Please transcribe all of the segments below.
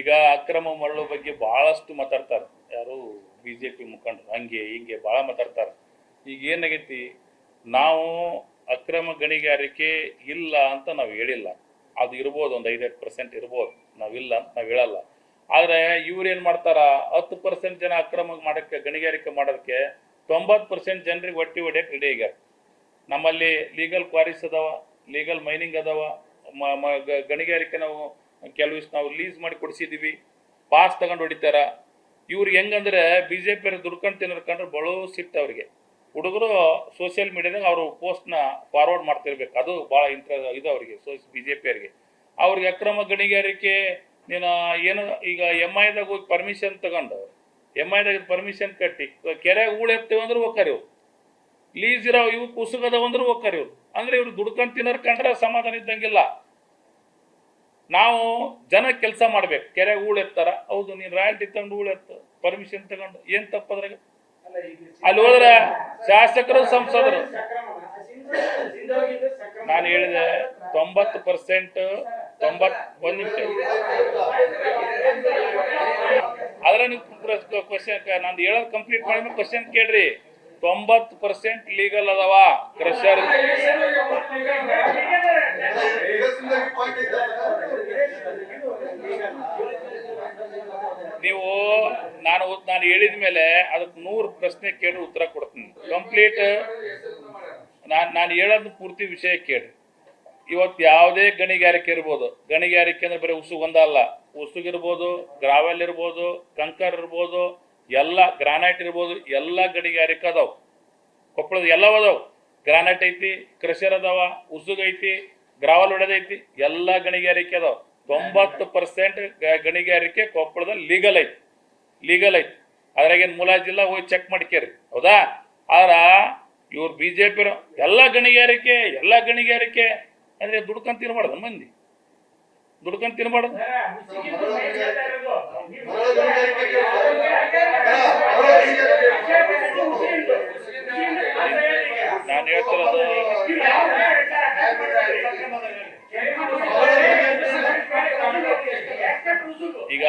ಈಗ ಅಕ್ರಮ ಮರಳು ಬಗ್ಗೆ ಬಹಳಷ್ಟು ಮಾತಾಡ್ತಾರೆ ಯಾರು ಬಿಜೆಪಿ ಮುಖಂಡರು, ಹಂಗೆ ಹಿಂಗೆ ಭಾಳ ಮಾತಾಡ್ತಾರೆ. ಈಗ ಏನಾಗೈತಿ, ನಾವು ಅಕ್ರಮ ಗಣಿಗಾರಿಕೆ ಇಲ್ಲ ಅಂತ ನಾವು ಹೇಳಿಲ್ಲ, ಅದು ಇರ್ಬೋದು, ಒಂದು 5% ಇರ್ಬೋದು, ನಾವಿಲ್ಲ ಅಂತ ನಾವು ಹೇಳಲ್ಲ. ಆದರೆ ಇವ್ರು ಏನು ಮಾಡ್ತಾರ, 10% ಜನ ಅಕ್ರಮ ಮಾಡೋಕ್ಕೆ, ಗಣಿಗಾರಿಕೆ ಮಾಡೋದಕ್ಕೆ 90% ಜನರಿಗೆ ಒಟ್ಟಿ ಹೊಡೆಯಕ್ಕೆ ರೆಡಿ ಆಗ್ಯಾರ. ನಮ್ಮಲ್ಲಿ ಲೀಗಲ್ ಕ್ವಾರೀಸ್ ಅದಾವ, ಲೀಗಲ್ ಮೈನಿಂಗ್ ಅದಾವ, ಗಣಿಗಾರಿಕೆ ನಾವು ಕೆಲವಿಷ್ಟು ನಾವು ಲೀಸ್ ಮಾಡಿ ಕೊಡಿಸಿದ್ದೀವಿ, ಪಾಸ್ ತಗೊಂಡು ಹೊಡಿತಾರ. ಇವ್ರಿಗೆ ಹೆಂಗಂದ್ರೆ BJP ಅವ್ರಿಗೆ ದುಡ್ಕೊಂಡು ತಿನ್ನರ್ಕೊಂಡ್ರೆ ಬಳು ಸಿಟ್ಟು ಅವ್ರಿಗೆ. ಹುಡುಗರು ಸೋಷಿಯಲ್ ಮೀಡಿಯಾದಾಗ ಅವರು ಪೋಸ್ಟ್ನ ಫಾರ್ವರ್ಡ್ ಮಾಡ್ತಿರ್ಬೇಕು, ಅದು ಭಾಳ ಇದು ಅವರಿಗೆ BJP ಅವ್ರಿಗೆ ಅಕ್ರಮ ಗಣಿಗಾರಿಕೆ ನೀನು ಏನು ಈಗ MIದಾಗ ಹೋಗಿ ಪರ್ಮಿಷನ್ ತಗೊಂಡು MIದಾಗ ಪರ್ಮಿಷನ್ ಕಟ್ಟಿ ಕೆರೆಗೆ ಹೂಳು ಎತ್ತೇವೆ ಅಂದ್ರೆ ಹೋಗ್ತಾರೆ ಇವ್ರು, ಲೀಸ್ ಇರೋ ಇವು ಕುಸುಗದವ ಅಂದ್ರೆ ಹೋಗ್ತಾರೆ ಇವ್ರು. ಅಂದ್ರೆ ಇವ್ರು ದುಡ್ಕೊಂಡು ತಿನ್ನರ್ಕೊಂಡ್ರೆ ಸಮಾಧಾನ ಇದ್ದಂಗಿಲ್ಲ. ನಾವು ಜನ ಕೆಲಸ ಮಾಡ್ಬೇಕು. ಕೆರೆ ಹೂಳು ಎತ್ತಾರ, ಹೌದು, ನೀನು ರಾಯಲ್ಟಿ ತಗೊಂಡು ಹೂಳು ಎತ್ತ, ಪರ್ಮಿಷನ್ ತಗೊಂಡು ಏನ್ ತಪ್ಪದ್ರಾಗ? ಅಲ್ಲಿ ಹೋದ್ರೆ ಶಾಸಕರು ಸಂಸದರು, ನಾನು ಹೇಳಿದೆ 90% 1 ನಿಮಿಷ ಆದ್ರೆ ನೀವು ಕ್ವಶನ್ ನಾನು ಹೇಳೋದು ಕಂಪ್ಲೀಟ್ ಮಾಡಿ ಕ್ವಶನ್ ಕೇಳ್ರಿ. 90% ಲೀಗಲ್ ಅದಾವ ಕ್ರಷರ್. ನೀವು ನಾನು ಹೇಳಿದ ಮೇಲೆ ಅದಕ್ಕೆ 100 ಪ್ರಶ್ನೆ ಕೇಳಿ ಉತ್ತರ ಕೊಡ್ತೀನಿ. ಕಂಪ್ಲೀಟ್ ನಾನು ಹೇಳೋದು ಪೂರ್ತಿ ವಿಷಯ ಕೇಳಿ. ಇವತ್ತು ಯಾವುದೇ ಗಣಿಗಾರಿಕೆ ಇರ್ಬೋದು, ಗಣಿಗಾರಿಕೆ ಅಂದ್ರೆ ಬರೀ ಉಸುಗು ಒಂದಲ್ಲ, ಉಸುಗಿರ್ಬೋದು, ಗ್ರಾವೆಲ್ ಇರ್ಬೋದು, ಕಂಕರ್ ಇರ್ಬೋದು, ಎಲ್ಲ ಗ್ರಾನೈಟ್ ಇರ್ಬೋದು, ಎಲ್ಲ ಗಣಿಗಾರಿಕೆ ಅದಾವ. ಕೊಪ್ಪಳದ ಎಲ್ಲವೂ ಅದಾವ. ಗ್ರಾನೈಟ್ ಐತಿ, ಕ್ರಷರ್ ಅದಾವ, ಉಸುಗ್ ಐತಿ, ಗ್ರಾವಲ್ ಹೊಡೆದೈತಿ, ಎಲ್ಲ ಗಣಿಗಾರಿಕೆ ಅದಾವ. 90% ಗಣಿಗಾರಿಕೆ ಕೊಪ್ಪಳದಲ್ಲಿ ಲೀಗಲ್ ಐತಿ. ಅದ್ರಾಗೇನು ಮುಲಾಜಿಲ್ಲ, ಹೋಗಿ ಚೆಕ್ ಮಾಡ್ಕೇರಿ, ಹೌದಾ? ಆದ್ರ ಇವ್ರು BJP ಎಲ್ಲ ಗಣಿಗಾರಿಕೆ ಅಂದ್ರೆ ದುಡ್ಕೊಂಡ್ ತಿನ್ಬಾರ್ದು, ಮಂದಿ ದುಡ್ಕೊಂಡ್ ತಿನ್ಬಾರ್ದು. ನಾನು ಹೇಳ್ತಿರೋದು ಈಗ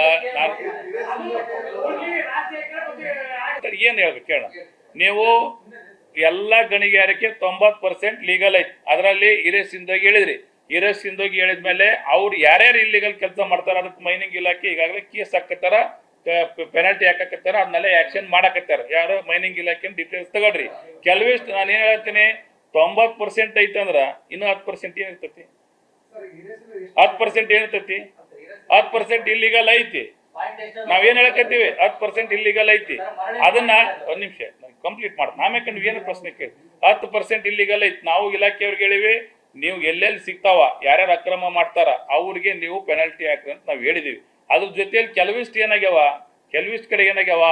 ಏನ್ ಹೇಳ್ಬೇಕು ಕೇಳ, ನೀವು ಎಲ್ಲ ಗಣಿಗಾರಿಕೆ 90% ಲೀಗಲ್ ಐತಿ. ಅದರಲ್ಲಿ ಹಿರೇಸಿಂದೋಗಿ ಹೇಳಿದ್ಮೇಲೆ ಅವ್ರು ಯಾರ್ಯಾರು ಇಲ್ಲಿಗಲ್ ಕೆಲಸ ಮಾಡ್ತಾರ ಅದಕ್ಕೆ ಮೈನಿಂಗ್ ಇಲಾಖೆ ಈಗಾಗಲೇ ಕೇಸ್ ಹಾಕತ್ತಾರ, ಪೆನಾಲ್ಟಿ ಹಾಕತ್ತಾರ, ಅದನ್ನೆಲ್ಲ ಆಕ್ಷನ್ ಮಾಡಾಕತ್ತಾರ. ಯಾರು ಮೈನಿಂಗ್ ಇಲಾಖೆ ಡೀಟೇಲ್ಸ್ ತಗೊಳ್ರಿ. ಕೆಲವಿಷ್ಟು ನಾನು ಏನ್ ಹೇಳ್ತೀನಿ, 90% ಐತಂದ್ರ ಇನ್ನು 10% ಏನಿರ್ತೈತಿ? 10% ಏನಿರ್ತೈತಿ? 10% ಇಲ್ಲಿಗಲ್ ಐತಿ. ನಾವೇನ್ ಹೇಳಕತ್ತೀವಿ, 10% ಇಲ್ಲಿಗಲ್ ಐತಿ. ಅದನ್ನ 1 ನಿಮಿಷ ಕಂಪ್ಲೀಟ್ ಮಾಡಿ ಆಮೇಲೆ ನೀವೇನು ಪ್ರಶ್ನೆ ಕೇಳಿ. 10% ಇಲ್ಲಿಗಲ್ ಐತಿ. ನಾವು ಇಲಾಖೆಯವ್ರಿಗೆ ಹೇಳಿವಿ, ನೀವು ಎಲ್ಲೆಲ್ಲಿ ಸಿಗ್ತಾವ, ಯಾರ್ಯಾರು ಅಕ್ರಮ ಮಾಡ್ತಾರ ಅವ್ರಿಗೆ ನೀವು ಪೆನಾಲ್ಟಿ ಹಾಕ್ರಿ ಅಂತ ನಾವು ಹೇಳಿದೀವಿ. ಅದ್ರ ಜೊತೆಯಲ್ಲಿ ಕೆಲವಿಷ್ಟು ಕಡೆ ಏನಾಗ್ಯಾವ,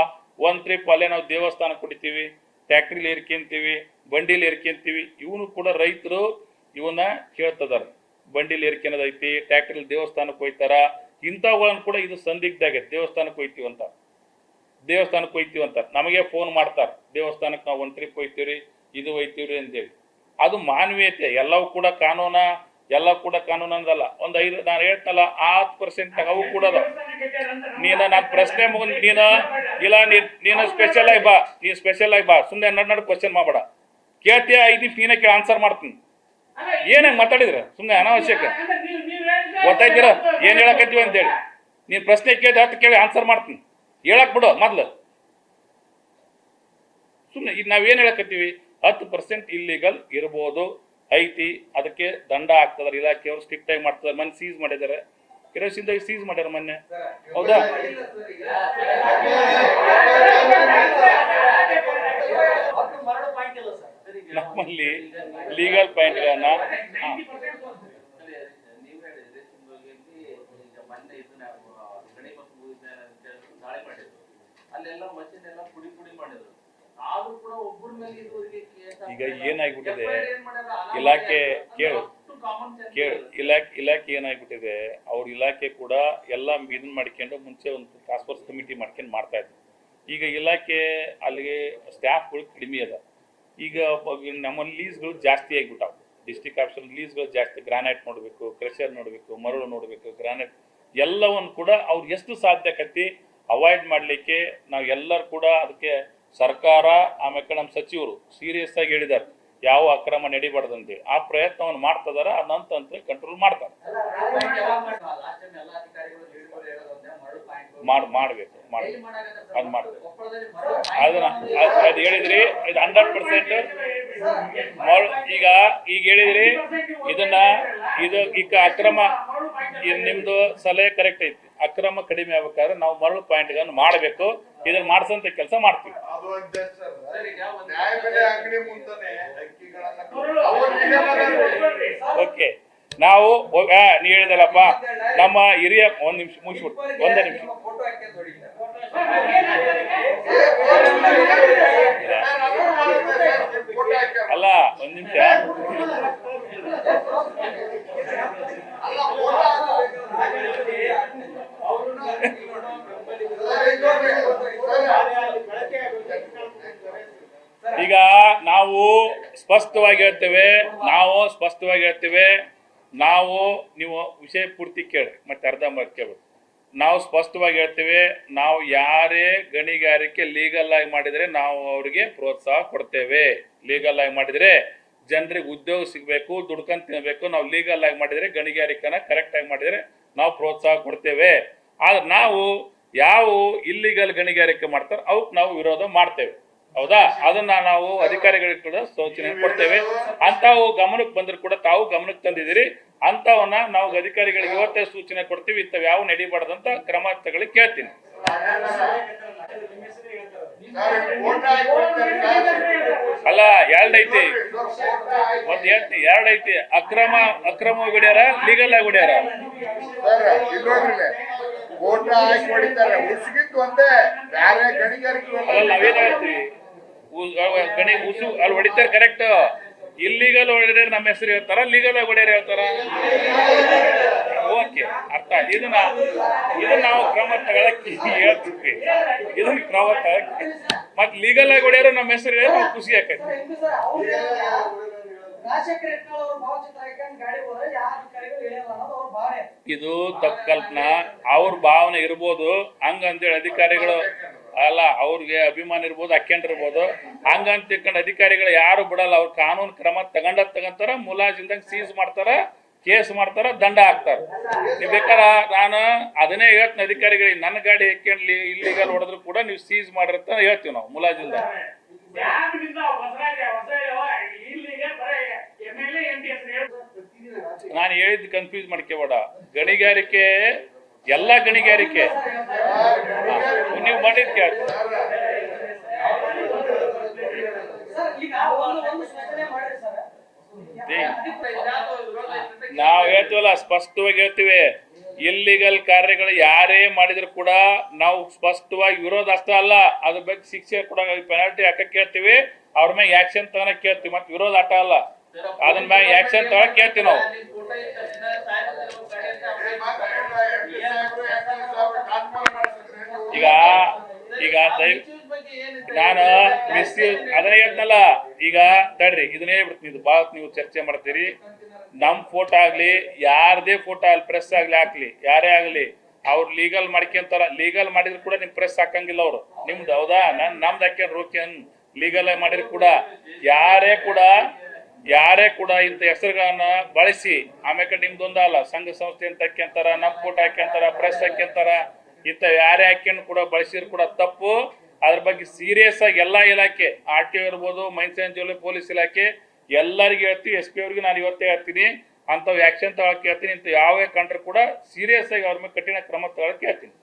1 ಟ್ರಿಪ್ ಅಲ್ಲೇ ನಾವು ದೇವಸ್ಥಾನ ಕುಡಿತೀವಿ, ಟ್ಯಾಕ್ಟ್ರಿಲಿ ಏರ್ಕೊಂತೀವಿ, ಬಂಡಿಲಿ ಏರ್ಕೊಂತೀವಿ. ಇವನು ಕೂಡ ರೈತರು ಇವನ್ನ ಕೇಳ್ತದಾರ, ಬಂಡಿಲಿ ಏರ್ಕೆನದೈತಿ, ಟ್ಯಾಕ್ಟ್ರಿಲಿ ದೇವಸ್ಥಾನಕ್ಕೆ ಹೋಯ್ತಾರ. ಇಂಥವುಗಳನ್ನು ಕೂಡ ಇದು ಸಂದಿಗ್ಧ ಆಗೈತೆ. ದೇವಸ್ಥಾನಕ್ಕೆ ಹೋಯ್ತೀವಿ ಅಂತ ನಮಗೆ ಫೋನ್ ಮಾಡ್ತಾರೆ, ದೇವಸ್ಥಾನಕ್ಕೆ ನಾವು 1 ಟ್ರಿಪ್ ಹೋಯ್ತೀವ್ರಿ, ಇದು ಹೋಯ್ತೀವ್ರಿ ಅಂತೇಳಿ. ಅದು ಮಾನವೀಯತೆ. ಎಲ್ಲವೂ ಕೂಡ ಕಾನೂನು ಅಂದಲ್ಲ. ಒಂದು 5 ನಾನು ಹೇಳ್ತಲ್ಲ, 10% ಅವು ಕೂಡ ಅದ. ನಾನು ಪ್ರಶ್ನೆ ಮುಗಿದ್ ನೀನು ಸ್ಪೆಷಲ್ ಆಗಿ ಬಾ, ಸುಮ್ಮನೆ ನಡ್ ಕ್ವಶನ್ ಮಾಡಬೇಡ. ಕೇಳ್ತೀಯ 5 ನಿಮಿಷ ನೀನೇ ಕೇಳಿ ಆನ್ಸರ್ ಮಾಡ್ತೀನಿ. ಏನಾಗ ಮಾತಾಡಿದ್ರ ಸುಮ್ಮನೆ ಅನಾವಶ್ಯಕ. ಗೊತ್ತಾಯ್ತೀರ ಏನ್ ಹೇಳಕತ್ತೀವಿ ಅಂತೇಳಿ. ನೀನ್ ಪ್ರಶ್ನೆ ಕೇಳಿ 10 ಕೇಳಿ ಆನ್ಸರ್ ಮಾಡ್ತೀನಿ, ಹೇಳಕ್ ಬಿಡು ಮೊದ್ಲು. ಸುಮ್ಮನೆ ಈಗ ನಾವೇನ್ ಹೇಳಕತ್ತೀವಿ, 10% ಇಲ್ಲಿಗಲ್ ಇರ್ಬೋದು, ಐತಿ, ಅದಕ್ಕೆ ದಂಡ ಆಗ್ತದಾರೆ. ಇಲಾಖೆಯವರು ಸ್ಟ್ರಿಕ್ಟ್ ಆಗಿ ಮಾಡ್ತಾರೆ. ಮೊನ್ನೆ ಸೀಸ್ ಮಾಡಿದ್ದಾರೆ, ಕೆರೋಸಿನ್ದಾಗ ಸೀಸ್ ಮಾಡ್ಯಾರ ಮೊನ್ನೆ, ಹೌದಾ? ನಮ್ಮಲ್ಲಿ ಲೀಗಲ್ ಪಾಯಿಂಟ್ಗಳನ್ನ ಈಗ ಏನಾಗ್ಬಿಟ್ಟಿದೆ, ಇಲಾಖೆ ಇಲಾಖೆ ಏನಾಗ್ಬಿಟ್ಟಿದೆ, ಅವ್ರ ಇಲಾಖೆ ಕೂಡ ಎಲ್ಲ ಇದನ್ನ ಮಾಡ್ಕೊಂಡು ಮುಂಚೆ ಒಂದು ಟಾಸ್ಕ್ ಫೋರ್ಸ್ ಕಮಿಟಿ ಮಾಡ್ಕೊಂಡು ಮಾಡ್ತಾ ಇದ್ರು. ಈಗ ಇಲಾಖೆ ಅಲ್ಲಿಗೆ ಸ್ಟಾಫ್ಗಳು ಕಡಿಮೆ ಅದ. ಈಗ ನಮ್ಮಲ್ಲಿ ಲೀಸ್ಗಳು ಜಾಸ್ತಿ ಆಗಿಬಿಟ್ಟಾವ. ಡಿಸ್ಟ್ರಿಕ್ಟ್ ಆಫೀಸರ್ ಲೀಸ್ಗಳು ಜಾಸ್ತಿ. ಗ್ರಾನೈಟ್ ನೋಡಬೇಕು, ಕ್ರಷರ್ ನೋಡಬೇಕು, ಮರಳು ನೋಡಬೇಕು, ಗ್ರಾನೈಟ್ ಎಲ್ಲವನ್ನು ಕೂಡ ಅವ್ರು ಎಷ್ಟು ಸಾಧ್ಯಕತಿ ಅವಾಯ್ಡ್ ಮಾಡಲಿಕ್ಕೆ ನಾವು ಎಲ್ಲರೂ ಕೂಡ ಅದಕ್ಕೆ ಸರ್ಕಾರ ಆಮೇಲೆ ನಮ್ಮ ಸಚಿವರು ಸೀರಿಯಸ್ ಆಗಿ ಹೇಳಿದ್ದಾರೆ ಯಾವ ಅಕ್ರಮ ನಡಿಬಾರ್ದಂತೇಳಿ ಆ ಪ್ರಯತ್ನವನ್ನು ಮಾಡ್ತಿದಾರ ಅದನ್ನಂತ ಕಂಟ್ರೋಲ್ ಮಾಡ್ತಾರೆ. ಮಾಡ್ಬೇಕು ಅದು ಮಾಡ್ಬೇಕು ಅದನ್ನ ಅದು ಹೇಳಿದ್ರಿ ಇದು 100%. ಈಗ ಹೇಳಿದ್ರಿ ಇದನ್ನ ಈಗ ಅಕ್ರಮ ನಿಮ್ದು ಸಲಹೆ ಕರೆಕ್ಟ್ ಐತಿ. ಅಕ್ರಮ ಕಡಿಮೆ ಆಗ್ಬೇಕಾದ್ರೆ ನಾವು ಮರಳು ಪಾಯಿಂಟ್ ಮಾಡಬೇಕು. ಇದನ್ನ ಮಾಡಿಸಂತ ಕೆಲಸ ಮಾಡ್ತೀವಿ. ಓಕೆ ನಾವು ನೀ ಹೇಳಿದಲ್ಲಪ್ಪ ನಮ್ಮ ಹಿರಿಯ ಒಂದ್ ನಿಮಿಷ ಮುಗಿಸ್ಬಿಟ್ಟು ಒಂದೇ ನಿಮಿಷ ಅಲ್ಲ ಒಂದ್ ನಿಮಿಷ ಈಗ ನಾವು ಸ್ಪಷ್ಟವಾಗಿ ಹೇಳ್ತೇವೆ ನಾವು ನೀವು ವಿಷಯ ಪೂರ್ತಿ ಕೇಳಿ ಮತ್ತೆ ಅರ್ಧ ಕೇಳಿ. ನಾವು ಸ್ಪಷ್ಟವಾಗಿ ಹೇಳ್ತೇವೆ, ನಾವು ಯಾರೇ ಗಣಿಗಾರಿಕೆ ಲೀಗಲ್ ಆಗಿ ಮಾಡಿದರೆ ನಾವು ಅವರಿಗೆ ಪ್ರೋತ್ಸಾಹ ಕೊಡ್ತೇವೆ. ಲೀಗಲ್ ಆಗಿ ಮಾಡಿದರೆ ಜನರಿಗೆ ಉದ್ಯೋಗ ಸಿಗಬೇಕು, ದುಡ್ಕೊಂಡು ತಿನ್ನಬೇಕು. ನಾವು ಲೀಗಲ್ ಆಗಿ ಮಾಡಿದರೆ ಗಣಿಗಾರಿಕೆನ ಕರೆಕ್ಟ್ ಆಗಿ ಮಾಡಿದರೆ ನಾವು ಪ್ರೋತ್ಸಾಹ ಕೊಡ್ತೇವೆ. ಆದ್ರೆ ನಾವು ಯಾವ ಇಲ್ಲಿಗಲ್ ಗಣಿಗಾರಿಕೆ ಮಾಡ್ತಾರೆ ಅವಕ್ಕೆ ನಾವು ವಿರೋಧ ಮಾಡ್ತೇವೆ. ಹೌದಾ? ಅದನ್ನ ನಾವು ಅಧಿಕಾರಿಗಳಿಗೆ ಕೂಡ ಸೂಚನೆ ಕೊಡ್ತೇವೆ. ಅಂತಾವು ಗಮನಕ್ಕೆ ಬಂದ್ರು ಕೂಡ ತಾವು ಗಮನಕ್ಕೆ ತಂದಿದ್ದೀರಿ. ಅಂತವನ್ನ ನಾವು ಅಧಿಕಾರಿಗಳಿಗೆ ಇವತ್ತೇ ಸೂಚನೆ ಕೊಡ್ತೀವಿ. ಇಂಥವು ಯಾವ ನಡಿಬಾರ್ದಂತ ಕ್ರಮ ತಗೊಳ್ಳಿಕ್ಕೆ ಕೇಳ್ತೀನಿ. ಅಲ್ಲ ಎರಡೈತಿ ಒಂದ್ ಹೇಳ್ತೀನಿ, ಎರಡೈತಿ. ಅಕ್ರಮ ಹೊಡ್ಯಾರ, ಲೀಗಲ್ ಆಗಿ ಹೊಡ್ಯಾರ. ಅಲ್ಲ ನಾವೇನ್ ಹೇಳ್ತೀವಿ, ಗಣಿ ಉಸು ಅಲ್ಲಿ ಹೊಡಿತಾರೆ ಕರೆಕ್ಟ್. ಇಲ್ಲಿಗಲ್ ಹೊಡೆದ್ರೆ ನಮ್ಮ ಹೆಸರು ಹೇಳ್ತಾರ, ಲೀಗಲ್ ಆಗಿ ಹೊಡೆಯರ್ ಹೇಳ್ತಾರ. ಓಕೆ, ಅರ್ಥ. ಇದನ್ನ ನಾವು ಕ್ರಮ ತಗೊಳಕ್ಕೆ ಹೇಳ್ತೀವಿ. ಇದನ್ನ ಕ್ರಮ ತಗೊಳಕ್ಕೆ ಮತ್ ಲೀಗಲ್ ಆಗಿ ಹೊಡೆಯರು ನಮ್ಮ ಹೆಸರು ಹೇಳಿ ನಾವು ಖುಷಿ ಆಕೈತಿ. ಇದು ತಪ್ಪು ಕಲ್ಪನಾ. ಅವ್ರ ಭಾವನೆ ಇರ್ಬೋದು ಹಂಗಂತೇಳಿ ಅಧಿಕಾರಿಗಳು ಅಲ್ಲ, ಅವ್ರಿಗೆ ಅಭಿಮಾನ ಇರ್ಬೋದು, ಹಾಕೊಂಡಿರ್ಬೋದು. ಹಂಗಂತ ತಿಳ್ಕೊಂಡು ಅಧಿಕಾರಿಗಳು ಯಾರು ಬಿಡಲ್ಲ. ಅವ್ರ ಕಾನೂನು ಕ್ರಮ ತಗೊಂತಾರ, ಮುಲಾಜಿಲ್ದಂಗೆ ಸೀಸ್ ಮಾಡ್ತಾರ, ಕೇಸ್ ಮಾಡ್ತಾರ, ದಂಡ ಹಾಕ್ತಾರ. ನೀವು ಬೇಕಾರ ನಾನು ಅದನ್ನೇ ಹೇಳ್ತೀನಿ ಅಧಿಕಾರಿಗಳಿಗೆ, ನನ್ನ ಗಾಡಿ ಹಾಕೊಂಡ್ಲಿ ಇಲ್ಲಿಗಲ್ ಹೊಡೆದ್ರು ಕೂಡ ನೀವು ಸೀಸ್ ಮಾಡಿರ್ತ ಹೇಳ್ತೀವಿ ನಾವು ಮುಲಾಜಿಲ್ದ. ನಾನು ಹೇಳಿದ್ದು ಕನ್ಫ್ಯೂಸ್ ಮಾಡ್ಕೋಬೇಡ. ಗಣಿಗಾರಿಕೆ ಎಲ್ಲ ಗಣಿಗಾರಿಕೆ ನೀವು ಮಾಡಿದ್ಕೆ ನಾವು ಹೇಳ್ತೀವಲ್ಲ, ಸ್ಪಷ್ಟವಾಗಿ ಹೇಳ್ತೀವಿ. ಇಲ್ಲಿಗಲ್ ಕಾರ್ಯಗಳು ಯಾರೇ ಮಾಡಿದ್ರು ಕೂಡ ನಾವು ಸ್ಪಷ್ಟವಾಗಿ ವಿರೋಧ ಅಷ್ಟೇ ಅಲ್ಲ, ಅದ್ರ ಬಗ್ಗೆ ಶಿಕ್ಷೆ ಕೂಡ ಪೆನಾಲ್ಟಿ ಹಾಕಕ್ ಕೇಳ್ತೀವಿ. ಅವ್ರ ಮೇಲೆ ಆಕ್ಷನ್ ತಗೊಳಕ್ ಕೇಳ್ತೀವಿ. ಮತ್ತೆ ವಿರೋಧ ಆಟ ಅಲ್ಲ, ಅದನ್ನ ಮ್ಯಾಗ ಆಕ್ಷನ್ ತಗೊಳಕ್ ಕೇಳ್ತೀವಿ ನಾವು. ಈಗ ನಾನು ಅದನ್ನ ಹೇಳ್ತನಲ್ಲ. ಈಗ ತಡ್ರಿ, ಇದನ್ನೇ ಹೇಳ್ಬಿಡ್ತೀನಿ. ಇದು ಭಾಳ ನೀವು ಚರ್ಚೆ ಮಾಡ್ತೀರಿ. ನಮ್ ಫೋಟೋ ಆಗ್ಲಿ, ಯಾರದೇ ಫೋಟೋ ಆಗ್ಲಿ, ಪ್ರೆಸ್ ಆಗ್ಲಿ ಹಾಕ್ಲಿ, ಯಾರೇ ಆಗ್ಲಿ, ಅವ್ರು ಲೀಗಲ್ ಮಾಡ್ಕೊಂತಾರ. ಲೀಗಲ್ ಮಾಡಿದ್ರು ಕೂಡ ನಿಮ್ ಪ್ರೆಸ್ ಹಾಕಂಗಿಲ್ಲ ಅವ್ರು. ನಿಮ್ದು ಹೌದಾ? ನಮ್ದು ಹಾಕ್ಯಾರ ರೋಕ್ಯನ್ ಲೀಗಲ್ ಆಗಿ ಮಾಡಿದ್ರು ಕೂಡ ಯಾರೇ ಕೂಡ ಇಂಥ ಹೆಸರುಗಳನ್ನ ಬಳಸಿ ಆಮೇಲೆ ನಿಮ್ದೊಂದ ಅಲ್ಲ, ಸಂಘ ಸಂಸ್ಥೆ ಅಂತ ಹಾಕ್ಯಂತಾರ, ನಮ್ ಫೋಟೋ ಹಾಕ್ಯಂತಾರ, ಪ್ರೆಸ್ ಹಾಕ್ಯಂತಾರ. ಇಂಥ ಯಾರೇ ಹಾಕ್ಯಂಡ್ ಕೂಡ ಬಳಸಿದ್ರು ಕೂಡ ತಪ್ಪು. ಅದ್ರ ಬಗ್ಗೆ ಸೀರಿಯಸ್ ಆಗಿ ಎಲ್ಲಾ ಇಲಾಖೆ, RTO ಇರ್ಬೋದು, ಮೈನ್ಸ್ ಅಂಡ್ ಜ್ಯುವೆಲ್ಲರಿ ಪೊಲೀಸ್ ಇಲಾಖೆ ಎಲ್ಲರಿಗೂ ಹೇಳ್ತೀವಿ. SP ಅವ್ರಿಗೆ ನಾನು ಇವತ್ತೇ ಹೇಳ್ತೀನಿ, ಅಂಥವು ಆಕ್ಷನ್ ತಗೊಳಕ್ಕೆ ಹೇಳ್ತೀನಿ. ಇಂಥ ಯಾವೇ ಕಂಡ್ರು ಕೂಡ ಸೀರಿಯಸ್ ಆಗಿ ಅವ್ರ ಮೇಲೆ ಕಠಿಣ ಕ್ರಮ ತಗೊಳಕ್ಕೆ ಹೇಳ್ತೀನಿ.